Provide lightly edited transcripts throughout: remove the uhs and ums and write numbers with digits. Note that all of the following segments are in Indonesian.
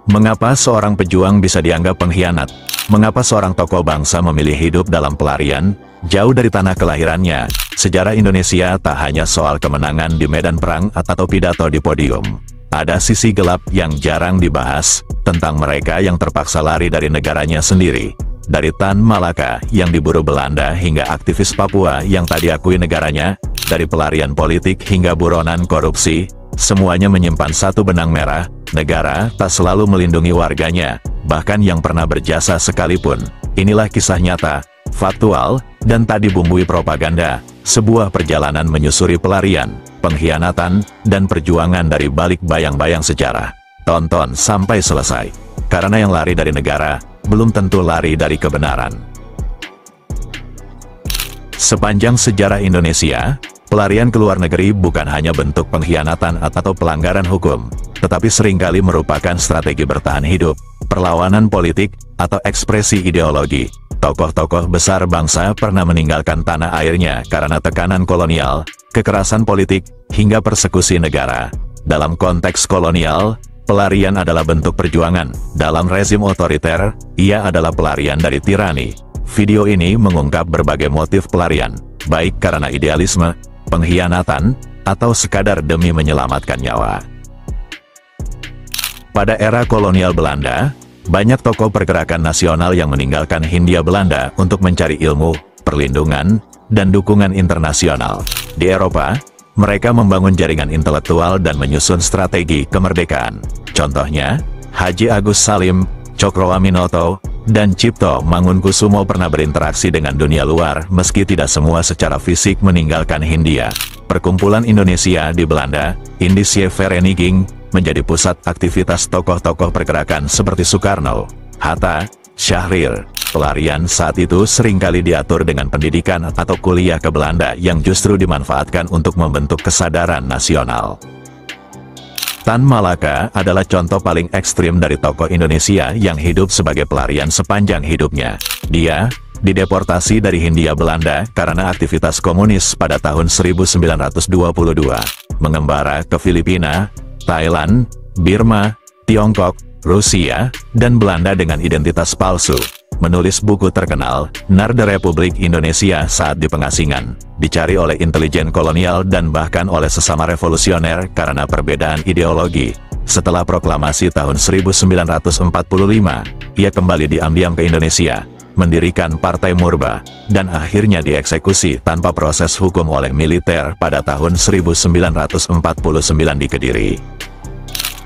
Mengapa seorang pejuang bisa dianggap pengkhianat? Mengapa seorang tokoh bangsa memilih hidup dalam pelarian, jauh dari tanah kelahirannya? Sejarah Indonesia tak hanya soal kemenangan di medan perang atau pidato di podium. Ada sisi gelap yang jarang dibahas, tentang mereka yang terpaksa lari dari negaranya sendiri. Dari Tan Malaka yang diburu Belanda hingga aktivis Papua yang tak diakui negaranya, dari pelarian politik hingga buronan korupsi, semuanya menyimpan satu benang merah: negara tak selalu melindungi warganya, bahkan yang pernah berjasa sekalipun. Inilah kisah nyata, faktual, dan tak dibumbui propaganda, sebuah perjalanan menyusuri pelarian, pengkhianatan, dan perjuangan dari balik bayang-bayang sejarah. Tonton sampai selesai, karena yang lari dari negara, belum tentu lari dari kebenaran. Sepanjang sejarah Indonesia, pelarian ke luar negeri bukan hanya bentuk pengkhianatan atau pelanggaran hukum, tetapi seringkali merupakan strategi bertahan hidup, perlawanan politik, atau ekspresi ideologi. Tokoh-tokoh besar bangsa pernah meninggalkan tanah airnya karena tekanan kolonial, kekerasan politik, hingga persekusi negara. Dalam konteks kolonial, pelarian adalah bentuk perjuangan. Dalam rezim otoriter, ia adalah pelarian dari tirani. Video ini mengungkap berbagai motif pelarian, baik karena idealisme, pengkhianatan, atau sekadar demi menyelamatkan nyawa. Pada era kolonial Belanda, banyak tokoh pergerakan nasional yang meninggalkan Hindia Belanda untuk mencari ilmu, perlindungan, dan dukungan internasional. Di Eropa, mereka membangun jaringan intelektual dan menyusun strategi kemerdekaan. Contohnya, Haji Agus Salim, Cokroaminoto, dan Cipto Mangunkusumo pernah berinteraksi dengan dunia luar meski tidak semua secara fisik meninggalkan Hindia. Perkumpulan Indonesia di Belanda, Indische Vereniging, menjadi pusat aktivitas tokoh-tokoh pergerakan seperti Soekarno, Hatta, Syahrir. Pelarian saat itu seringkali diatur dengan pendidikan atau kuliah ke Belanda yang justru dimanfaatkan untuk membentuk kesadaran nasional. Tan Malaka adalah contoh paling ekstrim dari tokoh Indonesia yang hidup sebagai pelarian sepanjang hidupnya. Dia dideportasi dari Hindia Belanda karena aktivitas komunis pada tahun 1922, mengembara ke Filipina, Thailand, Burma, Tiongkok, Rusia, dan Belanda dengan identitas palsu. Menulis buku terkenal, Narda Republik Indonesia saat di pengasingan, dicari oleh intelijen kolonial dan bahkan oleh sesama revolusioner karena perbedaan ideologi. Setelah proklamasi tahun 1945, ia kembali diam-diam ke Indonesia, mendirikan Partai Murba, dan akhirnya dieksekusi tanpa proses hukum oleh militer pada tahun 1949 di Kediri.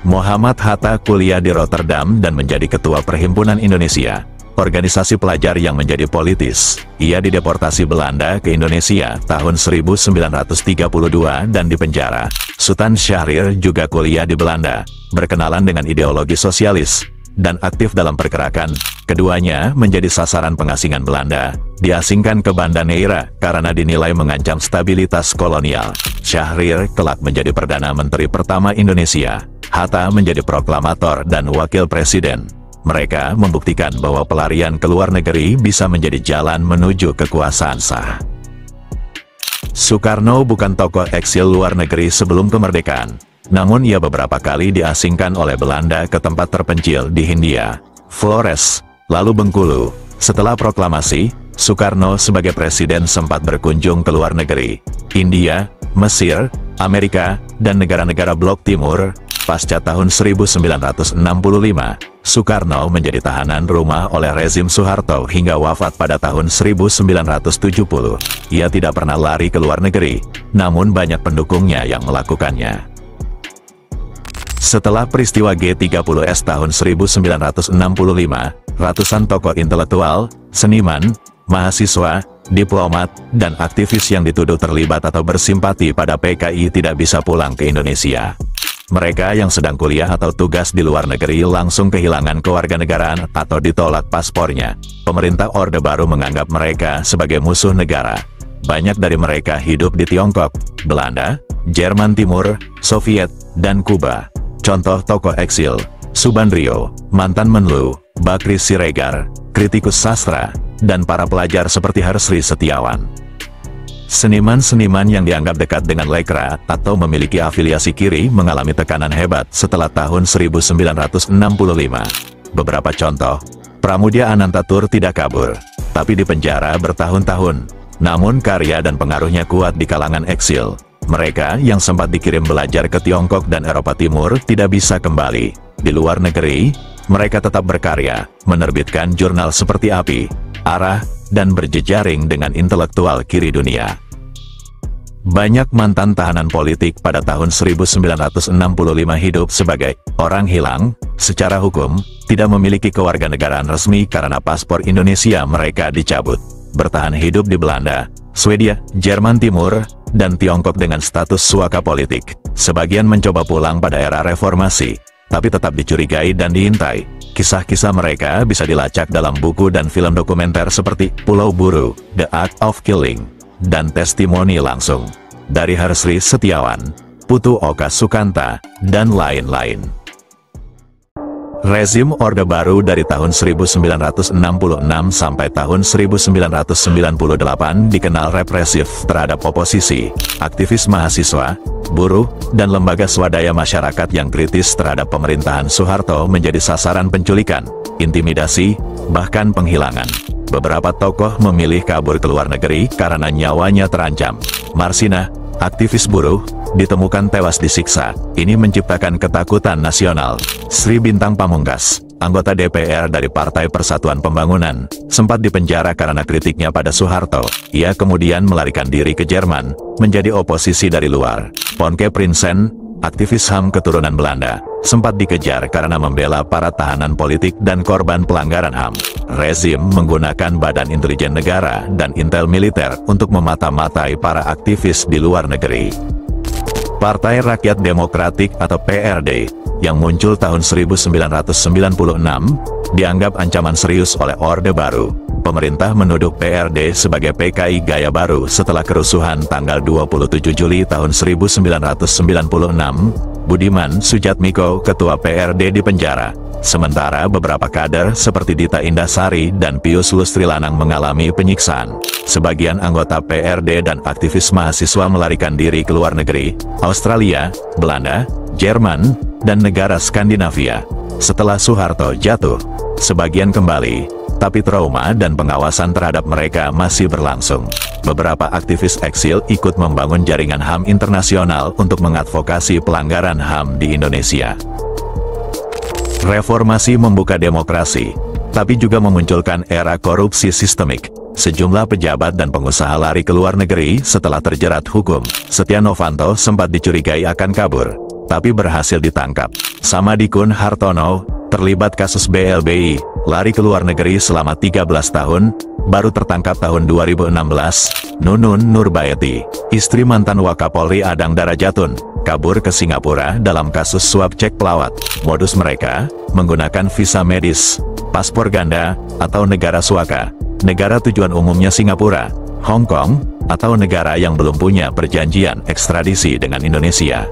Muhammad Hatta kuliah di Rotterdam dan menjadi ketua Perhimpunan Indonesia, organisasi pelajar yang menjadi politis. Ia dideportasi Belanda ke Indonesia tahun 1932 dan dipenjara. Sultan Syahrir juga kuliah di Belanda, berkenalan dengan ideologi sosialis, dan aktif dalam pergerakan. Keduanya menjadi sasaran pengasingan Belanda, diasingkan ke Banda Neira karena dinilai mengancam stabilitas kolonial. Syahrir kelak menjadi Perdana Menteri pertama Indonesia. Hatta menjadi proklamator dan wakil presiden. Mereka membuktikan bahwa pelarian ke luar negeri bisa menjadi jalan menuju kekuasaan sah. Soekarno bukan tokoh eksil luar negeri sebelum kemerdekaan, namun ia beberapa kali diasingkan oleh Belanda ke tempat terpencil di Hindia, Flores, lalu Bengkulu. Setelah proklamasi, Soekarno sebagai presiden sempat berkunjung ke luar negeri, India, Mesir, Amerika, dan negara-negara Blok Timur. Pasca tahun 1965, Soekarno menjadi tahanan rumah oleh rezim Soeharto hingga wafat pada tahun 1970. Ia tidak pernah lari ke luar negeri, namun banyak pendukungnya yang melakukannya. Setelah peristiwa G30S tahun 1965, ratusan tokoh intelektual, seniman, mahasiswa, diplomat, dan aktivis yang dituduh terlibat atau bersimpati pada PKI tidak bisa pulang ke Indonesia. Mereka yang sedang kuliah atau tugas di luar negeri langsung kehilangan kewarganegaraan atau ditolak paspornya. Pemerintah Orde Baru menganggap mereka sebagai musuh negara. Banyak dari mereka hidup di Tiongkok, Belanda, Jerman Timur, Soviet, dan Kuba. Contoh tokoh eksil: Subandrio, mantan Menlu, Bakri Siregar, kritikus sastra, dan para pelajar seperti Harsri Setiawan. Seniman-seniman yang dianggap dekat dengan Lekra atau memiliki afiliasi kiri mengalami tekanan hebat setelah tahun 1965. Beberapa contoh, Pramudia Anantatur tidak kabur, tapi dipenjara bertahun-tahun. Namun karya dan pengaruhnya kuat di kalangan eksil. Mereka yang sempat dikirim belajar ke Tiongkok dan Eropa Timur tidak bisa kembali. Di luar negeri, mereka tetap berkarya, menerbitkan jurnal seperti Api, Arah, dan berjejaring dengan intelektual kiri dunia. Banyak mantan tahanan politik pada tahun 1965 hidup sebagai orang hilang, secara hukum, tidak memiliki kewarganegaraan resmi karena paspor Indonesia mereka dicabut. Bertahan hidup di Belanda, Swedia, Jerman Timur, dan Tiongkok dengan status suaka politik. Sebagian mencoba pulang pada era reformasi, tapi tetap dicurigai dan diintai. Kisah-kisah mereka bisa dilacak dalam buku dan film dokumenter seperti Pulau Buru, The Act of Killing, dan testimoni langsung dari Harsri Setiawan, Putu Oka Sukanta, dan lain-lain. Rezim Orde Baru dari tahun 1966 sampai tahun 1998 dikenal represif terhadap oposisi, aktivis mahasiswa, buruh, dan lembaga swadaya masyarakat yang kritis terhadap pemerintahan Soeharto menjadi sasaran penculikan, intimidasi, bahkan penghilangan. Beberapa tokoh memilih kabur ke luar negeri karena nyawanya terancam. Marsina, aktivis buruh, ditemukan tewas disiksa. Ini menciptakan ketakutan nasional. Sri Bintang Pamungkas, anggota DPR dari Partai Persatuan Pembangunan, sempat dipenjara karena kritiknya pada Soeharto. Ia kemudian melarikan diri ke Jerman, menjadi oposisi dari luar. Ponke Prinsen, aktivis HAM keturunan Belanda, sempat dikejar karena membela para tahanan politik dan korban pelanggaran HAM. Rezim menggunakan Badan Intelijen Negara dan Intel Militer untuk memata-matai para aktivis di luar negeri. Partai Rakyat Demokratik atau PRD, yang muncul tahun 1996, dianggap ancaman serius oleh Orde Baru. Pemerintah menuduh PRD sebagai PKI gaya baru setelah kerusuhan tanggal 27 Juli tahun 1996. Budiman Sujatmiko, ketua PRD, dipenjara. Sementara beberapa kader seperti Dita Indasari dan Pius Lustrilanang mengalami penyiksaan. Sebagian anggota PRD dan aktivis mahasiswa melarikan diri ke luar negeri, Australia, Belanda, Jerman, dan negara Skandinavia. Setelah Soeharto jatuh, sebagian kembali, tapi trauma dan pengawasan terhadap mereka masih berlangsung. Beberapa aktivis eksil ikut membangun jaringan HAM internasional untuk mengadvokasi pelanggaran HAM di Indonesia. Reformasi membuka demokrasi, tapi juga memunculkan era korupsi sistemik. Sejumlah pejabat dan pengusaha lari ke luar negeri setelah terjerat hukum. Setia Novanto sempat dicurigai akan kabur, tapi berhasil ditangkap. Samadikun Hartono, terlibat kasus BLBI, lari ke luar negeri selama 13 tahun, baru tertangkap tahun 2016. Nunun Nurbayati, istri mantan Wakapolri Adang Darajatun, kabur ke Singapura dalam kasus suap cek pelawat. Modus mereka, menggunakan visa medis, paspor ganda, atau negara suaka. Negara tujuan umumnya Singapura, Hong Kong, atau negara yang belum punya perjanjian ekstradisi dengan Indonesia.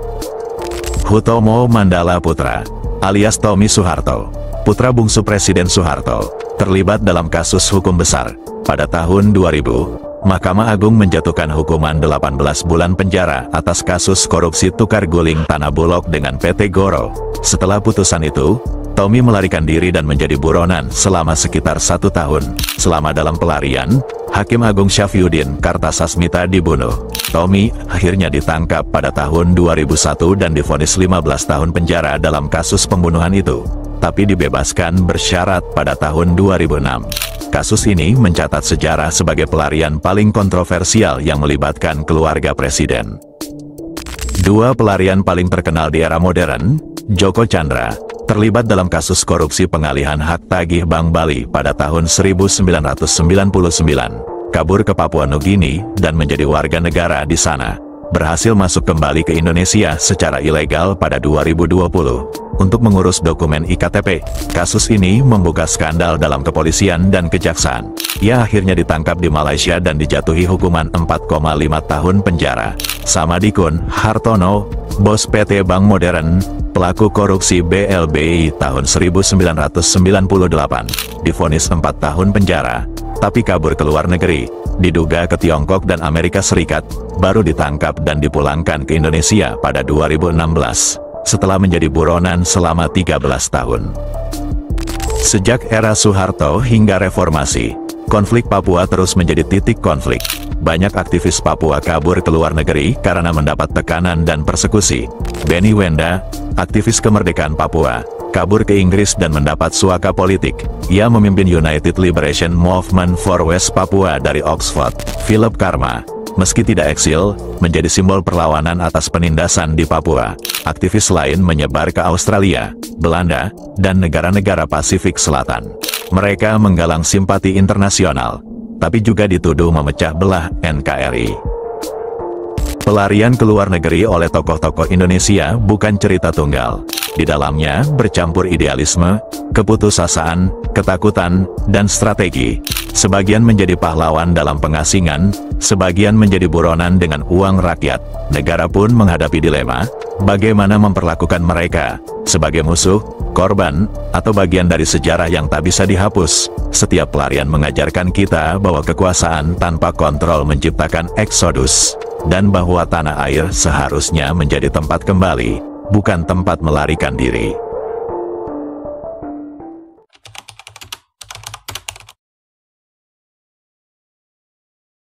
Hutomo Mandala Putra, alias Tommy Soeharto, putra bungsu Presiden Soeharto, terlibat dalam kasus hukum besar. Pada tahun 2000, Mahkamah Agung menjatuhkan hukuman 18 bulan penjara atas kasus korupsi tukar guling tanah Bulog dengan PT Goro. Setelah putusan itu, Tommy melarikan diri dan menjadi buronan selama sekitar 1 tahun. Selama dalam pelarian, Hakim Agung Syafyuddin Kartasasmita dibunuh. Tommy akhirnya ditangkap pada tahun 2001 dan divonis 15 tahun penjara dalam kasus pembunuhan itu, tapi dibebaskan bersyarat pada tahun 2006. Kasus ini mencatat sejarah sebagai pelarian paling kontroversial yang melibatkan keluarga presiden. Dua pelarian paling terkenal di era modern, Joko Chandra, terlibat dalam kasus korupsi pengalihan hak tagih Bank Bali pada tahun 1999, kabur ke Papua Nugini dan menjadi warga negara di sana. Berhasil masuk kembali ke Indonesia secara ilegal pada 2020 untuk mengurus dokumen IKTP. Kasus ini membuka skandal dalam kepolisian dan kejaksaan. Ia akhirnya ditangkap di Malaysia dan dijatuhi hukuman 4,5 tahun penjara. Samadikun Hartono, bos PT Bank Modern, pelaku korupsi BLBI tahun 1998, divonis 4 tahun penjara, tapi kabur ke luar negeri. diduga ke Tiongkok dan Amerika Serikat, baru ditangkap dan dipulangkan ke Indonesia pada 2016, setelah menjadi buronan selama 13 tahun. Sejak era Soeharto hingga reformasi, konflik Papua terus menjadi titik konflik. Banyak aktivis Papua kabur ke luar negeri karena mendapat tekanan dan persekusi. Benny Wenda, aktivis kemerdekaan Papua, kabur ke Inggris dan mendapat suaka politik. Ia memimpin United Liberation Movement for West Papua dari Oxford. Philip Karma, meski tidak eksil, menjadi simbol perlawanan atas penindasan di Papua. Aktivis lain menyebar ke Australia, Belanda, dan negara-negara Pasifik Selatan. Mereka menggalang simpati internasional, tapi juga dituduh memecah belah NKRI. Pelarian ke luar negeri oleh tokoh-tokoh Indonesia bukan cerita tunggal. Di dalamnya bercampur idealisme, keputusasaan, ketakutan, dan strategi. Sebagian menjadi pahlawan dalam pengasingan, sebagian menjadi buronan dengan uang rakyat. Negara pun menghadapi dilema, bagaimana memperlakukan mereka sebagai musuh, korban, atau bagian dari sejarah yang tak bisa dihapus. Setiap pelarian mengajarkan kita bahwa kekuasaan tanpa kontrol menciptakan eksodus, dan bahwa tanah air seharusnya menjadi tempat kembali, bukan tempat melarikan diri.